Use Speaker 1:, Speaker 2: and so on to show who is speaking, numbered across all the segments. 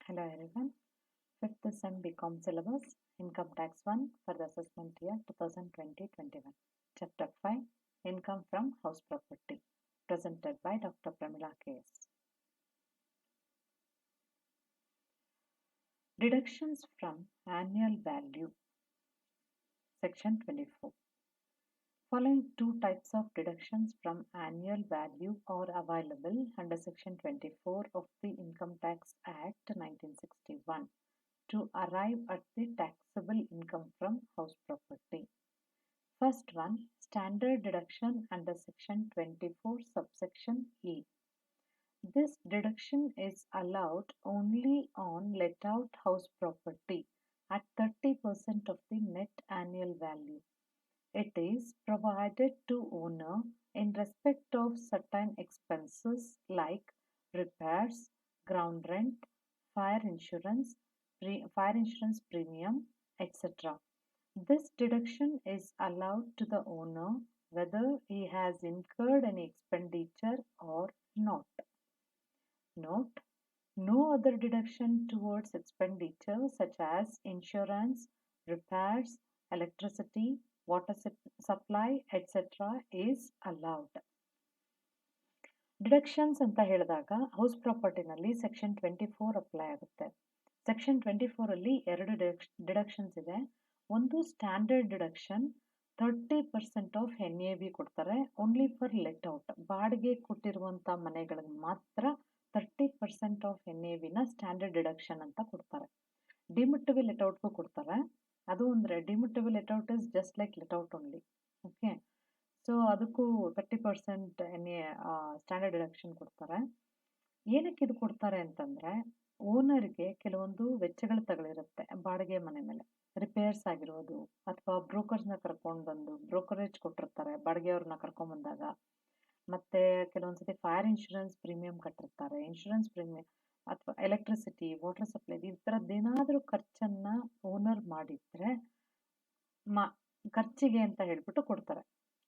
Speaker 1: Hello everyone. 5th SEM BCom syllabus, Income Tax 1 for the assessment year 2020-21. Chapter 5, Income from House Property, presented by Dr. Pramila K.S. Deductions from Annual Value, Section 24. Following two types of deductions from annual value are available under Section 24 of the Income Tax Act 1961. To arrive at the taxable income from house property. First one, standard deduction under section 24 subsection E. This deduction is allowed only on let out house property at 30% of the net annual value. It is provided to owner in respect of certain expenses like repairs, ground rent, fire insurance premium, etc. This deduction is allowed to the owner whether he has incurred any expenditure or not. Note, no other deduction towards expenditure such as insurance, repairs, electricity, water supply, etc. is allowed. Deductions ಅಂತ ಹೇಳಿದಾಗ house ಪ್ರಾಪರ್ಟಿನಲ್ಲಿ section 24 apply ಆಗುತ್ತೆ. Section 24ಅಲ್ಲಿ ಎರಡು deductions ಇದೆ. ಒಂದು standard deduction 30% of NAV ಕೊಡ್ತಾರೆ, only for let out. ಬಾಡಿಗೆ ಕೊಟ್ಟಿರುವಂಥ ಮನೆಗಳಿಗೆ ಮಾತ್ರ 30% ಆಫ್ NAVನ ಸ್ಟ್ಯಾಂಡರ್ಡ್ ಡಿಡಕ್ಷನ್ ಅಂತ ಕೊಡ್ತಾರೆ. ಡಿಮಿಟಬಲ್ ಲೆಟ್ಔಟ್ಗೂ ಕೊಡ್ತಾರೆ. ಅದು ಅಂದರೆ ಡಿಮಿಟಬಲ್ layout is just like layout only. Okay, so ಅದಕ್ಕೂ 30% ಸ್ಟ್ಯಾಂಡರ್ಡ್ ಡಿಡಕ್ಷನ್ ಕೊಡ್ತಾರೆ. ಏನಕ್ಕೆ ಇದು ಕೊಡ್ತಾರೆ ಅಂತಂದರೆ, ಓನರ್ಗೆ ಕೆಲವೊಂದು ವೆಚ್ಚಗಳು ತಗಲಿರುತ್ತೆ ಬಾಡಿಗೆ ಮನೆ ಮೇಲೆ. ರಿಪೇರ್ಸ್ ಆಗಿರೋದು ಅಥವಾ ಬ್ರೋಕರ್ಸ್ನ ಕರ್ಕೊಂಡು ಬಂದು ಬ್ರೋಕರೇಜ್ ಕೊಟ್ಟಿರ್ತಾರೆ ಬಾಡಿಗೆಯವ್ರನ್ನ ಕರ್ಕೊಂಡ್ಬಂದಾಗ. ಮತ್ತು ಕೆಲವೊಂದು ಸತಿ ಫೈರ್ ಇನ್ಶೂರೆನ್ಸ್ ಪ್ರೀಮಿಯಂ ಕಟ್ಟಿರ್ತಾರೆ, ಇನ್ಶೂರೆನ್ಸ್ ಪ್ರೀಮಿಯಂ ಅಥವಾ ಎಲೆಕ್ಟ್ರಿಸಿಟಿ, ವಾಟರ್ ಸಪ್ಲೈ, ಈ ಥರದ್ದೇನಾದರೂ ಖರ್ಚನ್ನು ಓನರ್ ಮಾಡಿದರೆ ಖರ್ಚಿಗೆ ಅಂತ ಹೇಳ್ಬಿಟ್ಟು ಕೊಡ್ತಾರೆ.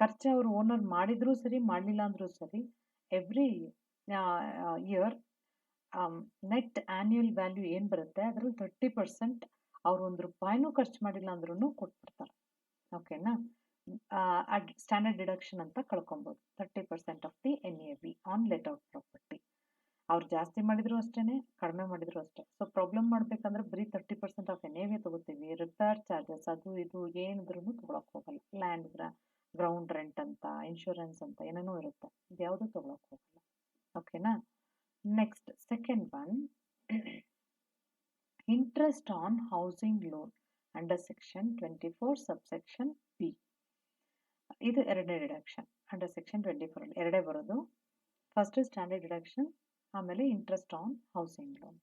Speaker 1: ಖರ್ಚು ಅವರು ಓನರ್ ಮಾಡಿದರೂ ಸರಿ ಮಾಡಲಿಲ್ಲ ಅಂದರೂ ಸರಿ, every year net annual value ಏನು ಬರುತ್ತೆ ಅದರಲ್ಲಿ 30% ಅವ್ರು ₹1 ಖರ್ಚು ಮಾಡಿಲ್ಲ ಅಂದ್ರೂ ಕೊಟ್ಬಿಡ್ತಾರೆ. ಓಕೆನಾ? ಸ್ಟ್ಯಾಂಡರ್ಡ್ ಡಿಡಕ್ಷನ್ ಅಂತ ಕಳ್ಕೊಬೋದು. 30% of the NAV on let out property. ಅವ್ರು ಜಾಸ್ತಿ ಮಾಡಿದ್ರು ಅಷ್ಟೇ, ಕಡಿಮೆ ಮಾಡಿದ್ರು ಅಷ್ಟೇ. ಸೊ ಪ್ರಾಬ್ಲಮ್ ಮಾಡಬೇಕಂದ್ರೆ ಬರೀ 30% ಆಫ್ NAV ತೊಗೋತೀವಿ. ರಿಪೇರ್ ಚಾರ್ಜಸ್ ಅದು ಇದು ಏನಿದ್ರೂ ತೊಗೊಳಕ್ಕೆ ಹೋಗಲ್ಲ. ಲ್ಯಾಂಡ್ ಗ್ರೌಂಡ್ ರೆಂಟ್ ಅಂತ, ಇನ್ಶೂರೆನ್ಸ್ ಅಂತ ಏನೇನೋ ಇರುತ್ತೆ, ಇದು ಯಾವುದೂ ತೊಗೊಳಕ್ಕೆ ಹೋಗಲ್ಲ. ಓಕೆನಾ? Next second one, interest on housing loan under section 24 subsection B. ಇದು ಎರಡನೇ ಡಿಡಕ್ಷನ್ ಅಂಡರ್ ಸೆಕ್ಷನ್ 24 ಅಲ್ಲಿ ಎರಡೇ ಬರೋದು. ಫಸ್ಟ್ ಸ್ಟ್ಯಾಂಡರ್ಡ್ ಡಿಡಕ್ಷನ್, ಆಮೇಲೆ interest on housing loan.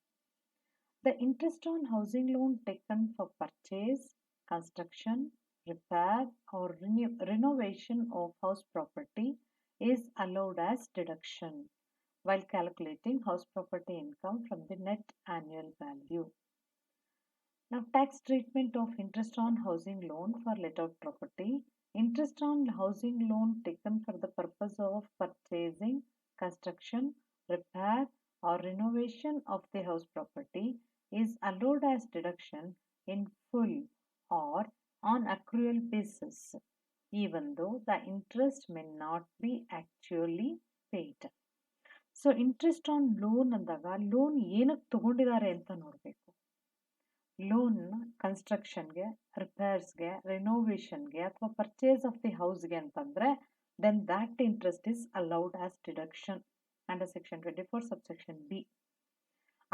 Speaker 1: The interest on housing loan taken for purchase, construction, repair or renovation of house property is allowed as deduction while calculating house property income from the net annual value. Now, tax treatment of interest on housing loan for let out property. Interest on housing loan taken for the purpose of purchasing, construction, repair or renovation of the house property is allowed as deduction in full or on accrual basis, even though the interest may not be actually paid. So interest on loan ಅಂದಾಗ loan ಏನಕ್ಕೆ ತೊಗೊಂಡಿದ್ದಾರೆ ಅಂತ ನೋಡಬೇಕು. Loan ಕನ್ಸ್ಟ್ರಕ್ಷನ್ಗೆ, ರಿಪೇರ್ಸ್ಗೆ, ರಿನೋವೇಷನ್ಗೆ ಅಥವಾ purchase of the ಹೌಸ್ಗೆ ಅಂತಂದರೆ then that interest is allowed as deduction under section 24 subsection B.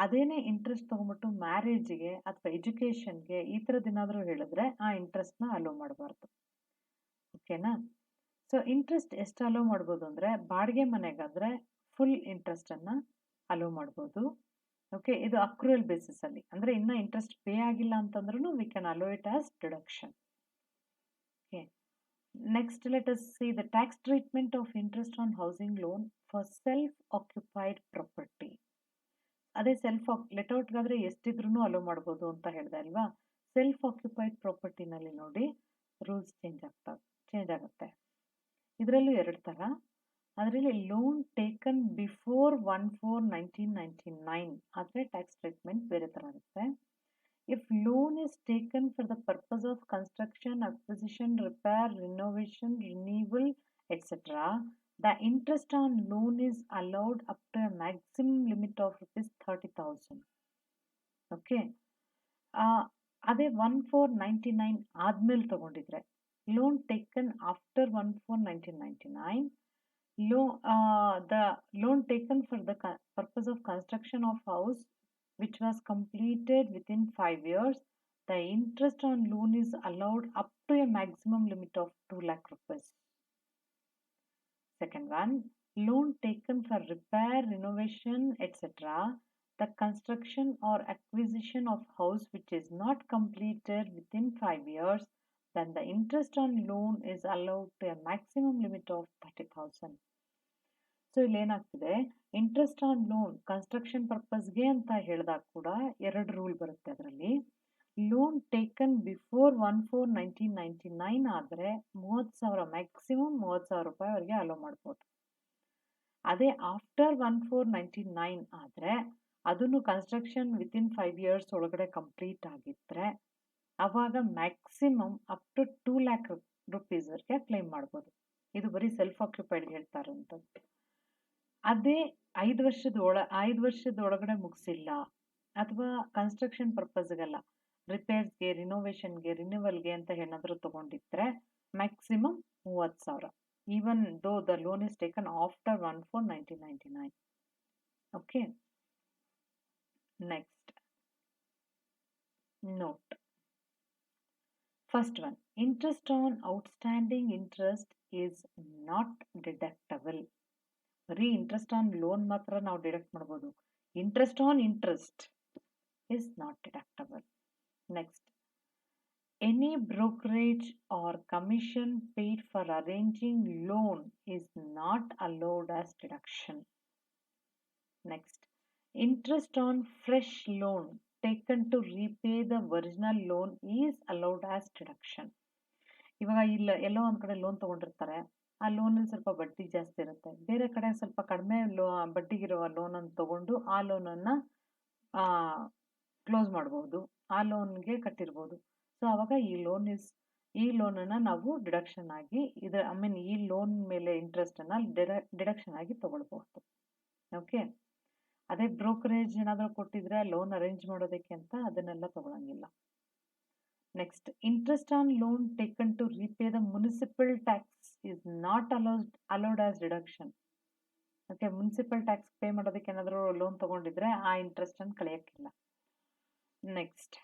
Speaker 1: ಅದೇನೇ interest ತೊಗೊಂಬಿಟ್ಟು ಮ್ಯಾರೇಜಿಗೆ ಅಥವಾ ಎಜುಕೇಷನ್ಗೆ ಈ ಥರದ್ದೇನಾದರೂ ಹೇಳಿದ್ರೆ ಆ ಇಂಟ್ರೆಸ್ಟ್ನ ಅಲೋ ಮಾಡಬಾರ್ದು. ಓಕೆನಾ? ಸೊ ಇಂಟ್ರೆಸ್ಟ್ ಎಷ್ಟು ಅಲೋ ಮಾಡ್ಬೋದು ಅಂದರೆ, ಬಾಡಿಗೆ ಮನೆಗಾದರೆ ಫುಲ್ ಇಂಟ್ರೆಸ್ಟನ್ನು ಅಲೋ ಮಾಡ್ಬೋದು. ಓಕೆ, ಇದು ಅಕ್ರೂಯಲ್ ಬೇಸಿಸಲ್ಲಿ, ಅಂದರೆ ಇನ್ನೂ ಇಂಟ್ರೆಸ್ಟ್ ಪೇ ಆಗಿಲ್ಲ ಅಂತಂದ್ರೂ we can hello it as deduction. Okay, next let us see the tax treatment of interest on housing loan for self occupied property. ಅದೇ ಲೆಟ್ಔಟ್ಗಾದರೆ ಎಷ್ಟಿದ್ರೂ ಅಲೋ ಮಾಡ್ಬೋದು ಅಂತ ಹೇಳಿದೆ ಅಲ್ವಾ. ಸೆಲ್ಫ್ ಆಕ್ಯುಪೈಡ್ ಪ್ರಾಪರ್ಟಿನಲ್ಲಿ ನೋಡಿ ರೂಲ್ಸ್ ಚೇಂಜ್ ಆಗುತ್ತೆ. ಇದರಲ್ಲೂ ಎರಡು ಥರ. ಅದರಲ್ಲಿ ಲೋನ್ ಟೇಕನ್ ಬಿಫೋರ್ 1/4/1999 ಆದರೆ ಟ್ಯಾಕ್ಸ್ ಟ್ರೀಟ್ಮೆಂಟ್ ಬೇರೆ ಥರ ಇರುತ್ತೆ. If loan is taken for the purpose of construction, acquisition, repair, renovation, renewal, etc., the interest on loan is allowed up to a maximum limit of ₹30,000. Okay. ಅದೇ 1/4/99 ಆದ್ಮೇಲೆ ತಗೊಂಡಿದ್ರೆ loan taken after 1/4/1999, the loan taken for the purpose of construction of house which was completed within 5 years, the interest on loan is allowed up to a maximum limit of 2 lakh rupees. Second one, loan taken for repair, renovation, etc., the construction or acquisition of house which is not completed within 5 years, then the interest on loan is allowed to a maximum limit of 30,000. So ಇಲ್ಲಿ ಏನಾಗ್ತಿದೆ, interest on loan construction ಪರ್ಪಸ್ಗೆ ಅಂತ ಹೇಳಿದಾಗ ಕೂಡ 2 rule ಬರುತ್ತೆ. ಅದರಲ್ಲಿ loan taken before 1/4/1999 ಆದರೆ 30,000 maximum 30,000 ರೂಪಾಯಿವರೆಗೆ hello ಮಾಡ್ಬೋದು. ಅದೇ ಆಫ್ಟರ್ 1/4/1999 ಆದರೆ ಅದನ್ನು ಕನ್ಸ್ಟ್ರಕ್ಷನ್ ವಿತಿನ್ 5 ಇಯರ್ಸ್ ಒಳಗಡೆ ಕಂಪ್ಲೀಟ್ ಆಗಿದ್ರೆ ಅವಾಗ ಮ್ಯಾಕ್ಸಿಮಮ್ ಅಪ್ ಟು 2 ಲ್ಯಾಕ್ ರುಪೀಸ್ವರೆಗೆ ಕ್ಲೈಮ್ ಮಾಡ್ಬೋದು. ಇದು ಬರೀ ಸೆಲ್ಫ್ ಆಕ್ಯುಪೈಡ್ಗೆ ಹೇಳ್ತಾ ಇರೋಂಥದ್ದು. ಅದೇ 5 ವರ್ಷದ ಒಳಗಡೆ ಮುಗಿಸಿಲ್ಲ ಅಥವಾ ಕನ್ಸ್ಟ್ರಕ್ಷನ್ ಪರ್ಪಸ್ಗೆಲ್ಲ ರಿಪೇರ್ಸ್ಗೆ, ರಿನೋವೇಷನ್ಗೆ, ರಿನ್ಯೂವಲ್ಗೆ ಅಂತ ಏನಾದರೂ ತಗೊಂಡಿದ್ರೆ maximum 30,000, even though the loan is taken after 1/4/1999. Okay, next note. First one, interest on outstanding interest is not deductible. ಬರೀ ಇಂಟ್ರೆಸ್ಟ್ ಆನ್ ಲೋನ್ ಮಾತ್ರ ನಾವು ಡಿಡಕ್ಟ್ ಮಾಡ್ಬೋದು. Interest on interest is not deductible. Next, any brokerage or commission paid for arranging loan is not allowed as deduction. Next, interest on fresh loan taken to repay the original loan is allowed as deduction. ಇವಾಗ ಇಲ್ಲ ಎಲ್ಲೋ ಒಂದು ಕಡೆ loan ತೊಗೊಂಡಿರ್ತಾರೆ, ಆ ಲೋನಲ್ಲಿ ಸ್ವಲ್ಪ ಬಡ್ಡಿ ಜಾಸ್ತಿ ಇರುತ್ತೆ, ಬೇರೆ ಕಡೆ ಸ್ವಲ್ಪ ಕಡಿಮೆ ಬಡ್ಡಿಗಿರುವ ಲೋನನ್ನು ತೊಗೊಂಡು ಆ ಲೋನನ್ನು ಕ್ಲೋಸ್ ಮಾಡ್ಬೋದು, ಆ ಲೋನ್ಗೆ ಕಟ್ಟಿರ್ಬೋದು. ಸೊ ಆವಾಗ ಈ ಲೋನನ್ನು ನಾವು ಡಿಡಕ್ಷನ್ ಆಗಿ ಈ ಲೋನ್ ಮೇಲೆ ಇಂಟ್ರೆಸ್ಟನ್ನು ಡಿಡಕ್ಷನ್ ಆಗಿ ತೊಗೊಳ್ಬಹುದು. ಓಕೆ, ಅದೇ ಬ್ರೋಕರೇಜ್ ಏನಾದರೂ ಕೊಟ್ಟಿದ್ರೆ ಲೋನ್ ಅರೇಂಜ್ ಮಾಡೋದಕ್ಕೆ ಅಂತ ಅದನ್ನೆಲ್ಲ ತಗೊಳಂಗಿಲ್ಲ. Next, interest on loan taken to repay the municipal tax is not allowed as deduction. Okay, municipal tax pay ಮಾಡೋದಕ್ಕೆ ಏನಾದರೂ ಲೋನ್ ತಗೊಂಡಿದ್ರೆ ಆ ಇಂಟ್ರೆಸ್ಟನ್ನು ಕಳೆಯೋಕ್ಕಿಲ್ಲ. Next,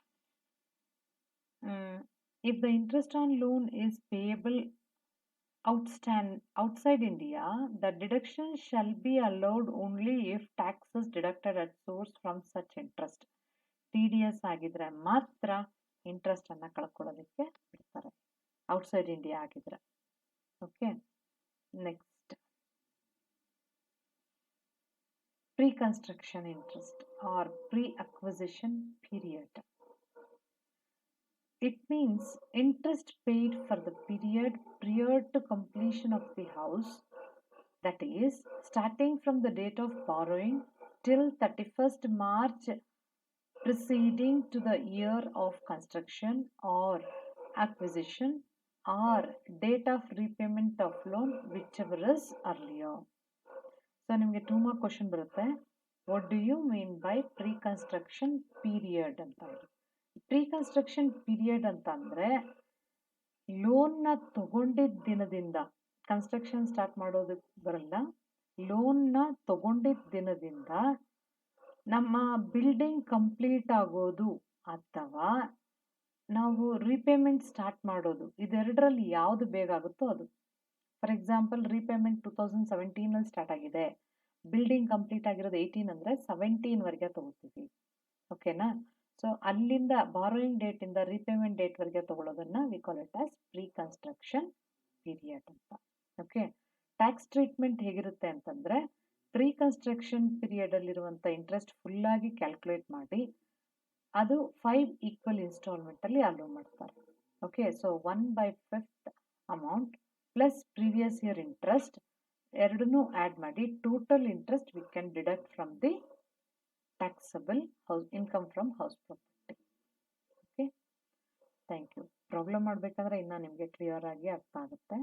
Speaker 1: if the interest on loan is payable outside India, the deduction shall be allowed only if taxes deducted at source from such interest TDS ಆಗಿದ್ರೆ ಮಾತ್ರ interest ಅನ್ನ ಕಳ್ಕೊಳ್ಳೋದಕ್ಕೆ ಬಿಡ್ತಾರೆ, ಔಟ್ಸೈಡ್ ಇಂಡಿಯಾ ಆಗಿದ್ರೆ. Okay, next, pre construction interest or pre acquisition period. It means interest paid for the period prior to completion of the house, that is, starting from the date of borrowing till 31st March preceding to the year of construction or acquisition or date of repayment of loan, whichever is earlier. So, ನಿಮಗೆ 2 more question ಬರುತ್ತೆ. What do you mean by pre-construction period ಅಂತ? Pre construction period ಅಂತ ಅಂದರೆ ಲೋನ್ನ ತಗೊಂಡಿದ್ದ ದಿನದಿಂದ, construction start ಮಾಡೋದಕ್ಕೆ ಬರಲ್ಲ, ಲೋನ್ನ ತಗೊಂಡಿದ್ದ ದಿನದಿಂದ ನಮ್ಮ ಬಿಲ್ಡಿಂಗ್ ಕಂಪ್ಲೀಟ್ ಆಗೋದು ಅಥವಾ ನಾವು ರೀಪೇಮೆಂಟ್ ಸ್ಟಾರ್ಟ್ ಮಾಡೋದು, ಇದೆರಡರಲ್ಲಿ ಯಾವುದು ಬೇಗ ಆಗುತ್ತೋ ಅದು. ಫಾರ್ ಎಕ್ಸಾಂಪಲ್, ರೀಪೇಮೆಂಟ್ 2017 ಸ್ಟಾರ್ಟ್ ಆಗಿದೆ, ಬಿಲ್ಡಿಂಗ್ ಕಂಪ್ಲೀಟ್ ಆಗಿರೋದು 18 ಅಂದರೆ 17ವರೆಗೆ ತಗೋತೀವಿ. ಓಕೆನಾ? ಸೊ ಅಲ್ಲಿಂದ ಬಾರೋಯಿಂಗ್ ಡೇಟಿಂದ ರೀಪೇಮೆಂಟ್ ಡೇಟ್ವರೆಗೆ ತಗೊಳ್ಳೋದನ್ನ we call it as pre construction period ಅಂತ. ಓಕೆ, ಟ್ಯಾಕ್ಸ್ ಟ್ರೀಟ್ಮೆಂಟ್ ಹೇಗಿರುತ್ತೆ ಅಂತಂದರೆ, ಪ್ರೀ ಕನ್ಸ್ಟ್ರಕ್ಷನ್ ಪೀರಿಯಡಲ್ಲಿರುವಂಥ ಇಂಟ್ರೆಸ್ಟ್ ಫುಲ್ಲಾಗಿ ಕ್ಯಾಲ್ಕುಲೇಟ್ ಮಾಡಿ ಅದು 5 ಈಕ್ವಲ್ ಇನ್ಸ್ಟಾಲ್ಮೆಂಟಲ್ಲಿ ಅಲೋ ಮಾಡ್ತಾರೆ. Okay, so 1/5 amount plus previous year interest ಎರಡನ್ನೂ ಆ್ಯಡ್ ಮಾಡಿ total interest we can deduct from the taxable income from house property. Okay, thank you. Problem ಮಾಡಬೇಕಾದ್ರೆ ಇನ್ನೂ ನಿಮಗೆ ಕ್ಲಿಯರ್ ಆಗಿ ಅರ್ಥ ಆಗುತ್ತೆ.